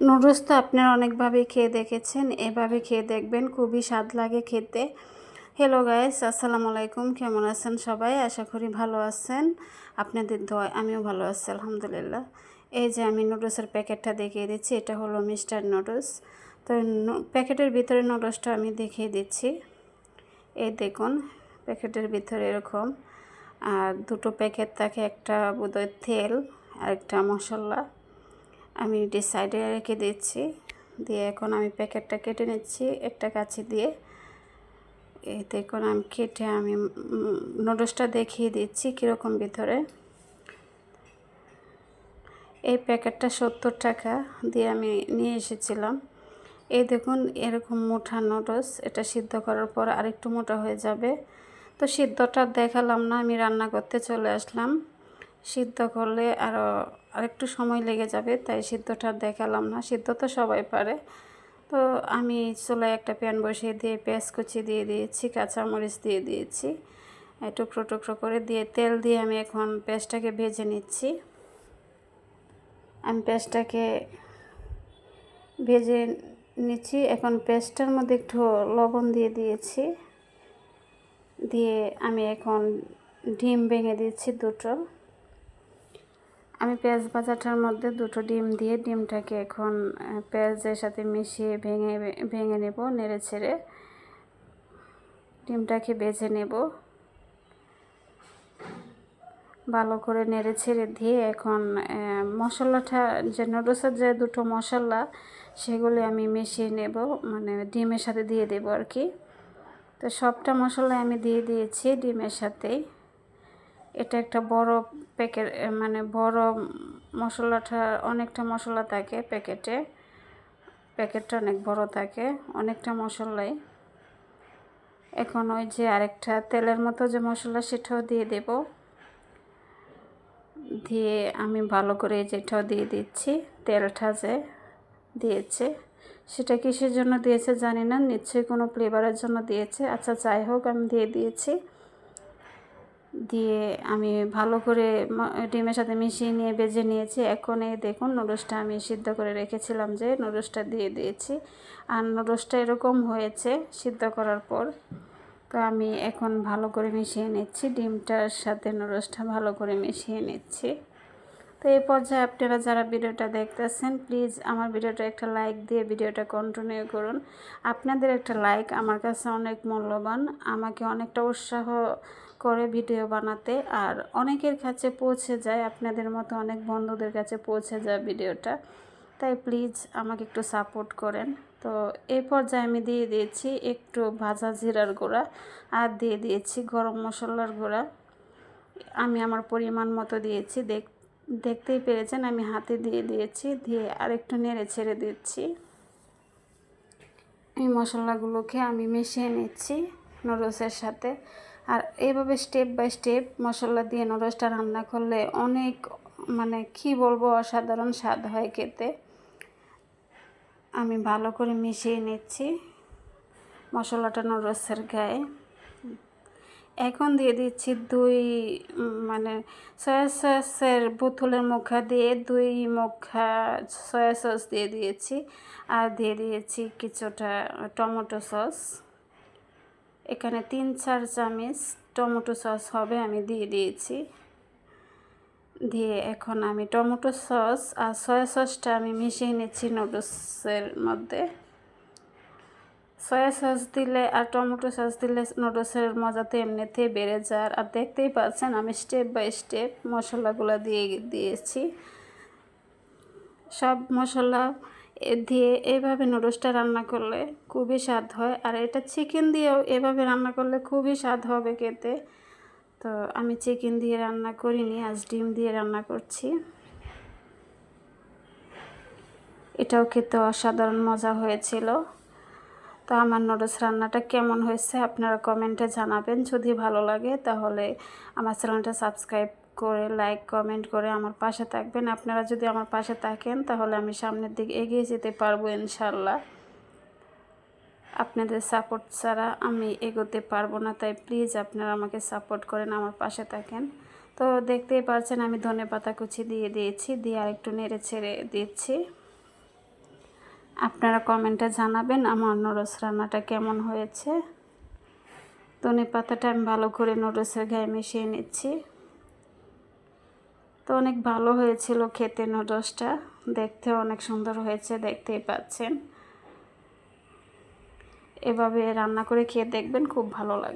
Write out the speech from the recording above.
Noodles তো আপনারা অনেকভাবেই খেয়ে দেখেছেন, এভাবে খেয়ে দেখবেন, খুবই স্বাদ লাগে খেতে। হ্যালো গাইস, আসসালামু আলাইকুম। কেমন আছেন সবাই? আশা করি ভালো আছেন। আপনাদের দোয়ায় আমিও ভালো আছি আলহামদুলিল্লাহ। এই যে আমি নুডলসের প্যাকেটটা দেখিয়ে দিচ্ছি, এটা হলো মিস্টার নুডলস। তো প্যাকেটের ভিতরে নুডলসটা আমি দেখিয়ে দিচ্ছি। এই দেখুন, প্যাকেটের ভিতরে এরকম আর দুটো প্যাকেট থাকে, একটা বোধহয় তেল আর একটা মশলা। আমি এটি সাইডে রেখে দিচ্ছি। দিয়ে এখন আমি প্যাকেটটা কেটে নিচ্ছি একটা কাঁচি দিয়ে। এই দেখুন, আমি কেটে আমি নুডলসটা দেখিয়ে দিচ্ছি কীরকম ভিতরে। এই প্যাকেটটা 70 টাকা দিয়ে আমি নিয়ে এসেছিলাম। এই দেখুন, এরকম মোটা নুডলস। এটা সিদ্ধ করার পর আরেকটু মোটা হয়ে যাবে। তো সিদ্ধটা দেখালাম না, আমি রান্না করতে চলে আসলাম। সিদ্ধ করলে আরেকটু সময় লেগে যাবে, তাই সিদ্ধটা দেখালাম না। সিদ্ধ তো সবাই পারে। তো আমি চুলায় একটা প্যান বসিয়ে দিয়ে পেঁয়াজ কুচি দিয়ে দিয়েছি, কাঁচামরিচ দিয়ে দিয়েছি, টুকরো টুকরো করে দিয়ে তেল দিয়ে আমি এখন পেঁয়াজটাকে ভেজে নিচ্ছি। আমি পেঁয়াজটাকে ভেজে নিচ্ছি। এখন পেঁয়াজটার মধ্যে একটু লবণ দিয়ে দিয়েছি। দিয়ে আমি এখন ডিম ভেঙে দিচ্ছি দুটো। আমি পেঁয়াজ ভাজাটার মধ্যে দুটো ডিম দিয়ে ডিমটাকে এখন পেঁয়াজের সাথে মিশিয়ে ভেঙে নেব, নেড়ে ছেড়ে ডিমটাকে ভেজে নেব। ভালো করে নেড়ে ছেড়ে দিয়ে এখন মশলাটা, যে নুডলসের যে দুটো মশলা, সেগুলি আমি মিশিয়ে নেব, মানে ডিমের সাথে দিয়ে দেব আর কি। তো সবটা মশলা আমি দিয়ে দিয়েছি ডিমের সাথেই। এটা একটা বড় প্যাকেট, মানে বড় মশলাটা, অনেকটা মশলা থাকে প্যাকেটটা অনেক বড় থাকে, অনেকটা মশলাই। এখন ওই যে আরেকটা তেলের মতো যে মশলা, সেটাও দিয়ে দেব। দিয়ে আমি ভালো করে যেটাও দিয়ে দিচ্ছি। তেলটা যে দিয়েছে, সেটা কিসের জন্য দিয়েছে জানি না, নিশ্চয়ই কোনো ফ্লেভারের জন্য দিয়েছে। আচ্ছা, যাই হোক, আমি দিয়ে দিয়েছি। দিয়ে আমি ভালো করে ডিমের সাথে মিশিয়ে নিয়ে ভেজে নিয়েছি। এখন এই দেখুন, নুডলসটা আমি সিদ্ধ করে রেখেছিলাম, যে নুডলসটা দিয়ে দিয়েছি। আর নুডলসটা এরকম হয়েছে সিদ্ধ করার পর। তো আমি এখন ভালো করে মিশিয়ে নিচ্ছি, ডিমটার সাথে নুডলসটা ভালো করে মিশিয়ে নিচ্ছি। তো এই পর্যায়ে আপনারা যারা ভিডিওটা দেখতেছেন, প্লিজ আমার ভিডিওটা একটা লাইক দিয়ে ভিডিওটা কন্টিনিউ করুন। আপনাদের একটা লাইক আমার কাছে অনেক মূল্যবান, আমাকে অনেকটা উৎসাহ করে ভিডিও বানাতে, আর অনেকের কাছে পৌঁছে যায়, আপনাদের মতো অনেক বন্ধুদের কাছে পৌঁছে যায় ভিডিওটা। তাই প্লিজ আমাকে একটু সাপোর্ট করেন। তো এই পর্যায়ে আমি দিয়ে দিয়েছি একটু ভাজা জিরার গুঁড়া, আর দিয়ে দিয়েছি গরম মশলার গুঁড়া। আমি আমার পরিমাণ মতো দিয়েছি, দেখতেই পেরেছেন, আমি হাতে দিয়ে দিয়েছি। দিয়ে আরেকটু নেড়ে ছেড়ে দিচ্ছি। এই মশলাগুলোকে আমি মিশিয়ে নিচ্ছি নুডলসের সাথে। আর এইভাবে স্টেপ বাই স্টেপ মশলা দিয়ে নুডলসটা রান্না করলে অনেক, মানে কি বলবো, অসাধারণ স্বাদ হয় খেতে। আমি ভালো করে মিশিয়ে নিচ্ছি মশলাটা নুডলসের গায়ে। এখন দিয়ে দিচ্ছি মানে সয়া সসের বোতলের মুখা দিয়ে 2 মুখা সয়া সস দিয়ে দিয়েছি। আর দিয়ে দিয়েছি কিছুটা টমেটো সস। এখানে 3-4 চামচ টমেটো সস হবে, আমি দিয়ে দিয়েছি। দিয়ে এখন আমি টমেটো সস আর সয়া সসটা আমি মিশিয়ে নিচ্ছি নুডলসের মধ্যে। সয়া সস দিলে আর টমেটো সস দিলে নুডলসের মজা তো এমনিতেই বেড়ে যায়। আর দেখতেই পাচ্ছেন আমি স্টেপ বাই স্টেপ মশলাগুলো দিয়ে দিয়েছি। সব মশলা দিয়ে এভাবে নুডলসটা রান্না করলে খুবই স্বাদ হয়। আর এটা চিকেন দিয়েও এভাবে রান্না করলে খুবই স্বাদ হবে খেতে। তো আমি চিকেন দিয়ে রান্না করিনি, আজ ডিম দিয়ে রান্না করছি। এটাও খেতে অসাধারণ মজা হয়েছিল। তো আমার নুডলস রান্নাটা কেমন হয়েছে আপনারা কমেন্টে জানাবেন। যদি ভালো লাগে তাহলে আমার চ্যানেলটা সাবস্ক্রাইব করে, লাইক, কমেন্ট করে আমার পাশে থাকবেন। আপনারা যদি আমার পাশে থাকেন তাহলে আমি সামনের দিকে এগিয়ে যেতে পারবো ইনশাল্লাহ। আপনাদের সাপোর্ট ছাড়া আমি এগোতে পারবো না, তাই প্লিজ আপনারা আমাকে সাপোর্ট করেন, আমার পাশে থাকেন। তো দেখতেই পাচ্ছেন আমি ধনেপাতা কুচি দিয়ে দিয়েছি, দিয়ে আরেকটু নেড়ে ছেড়ে দিচ্ছি। আপনারা কমেন্টে জানাবেন আমার নুডলস রান্নাটা কেমন হয়েছে। ধনে পাতাটা আমি ভালো করে নুডলসের গায়ে মিশিয়ে নিচ্ছি। তো অনেক ভালো হয়েছিল খেতে নুডলসটা, দেখতে অনেক সুন্দর হয়েছে, দেখতেই পাচ্ছেন। এভাবে রান্না করে খেয়ে দেখবেন, খুব ভালো লাগবে।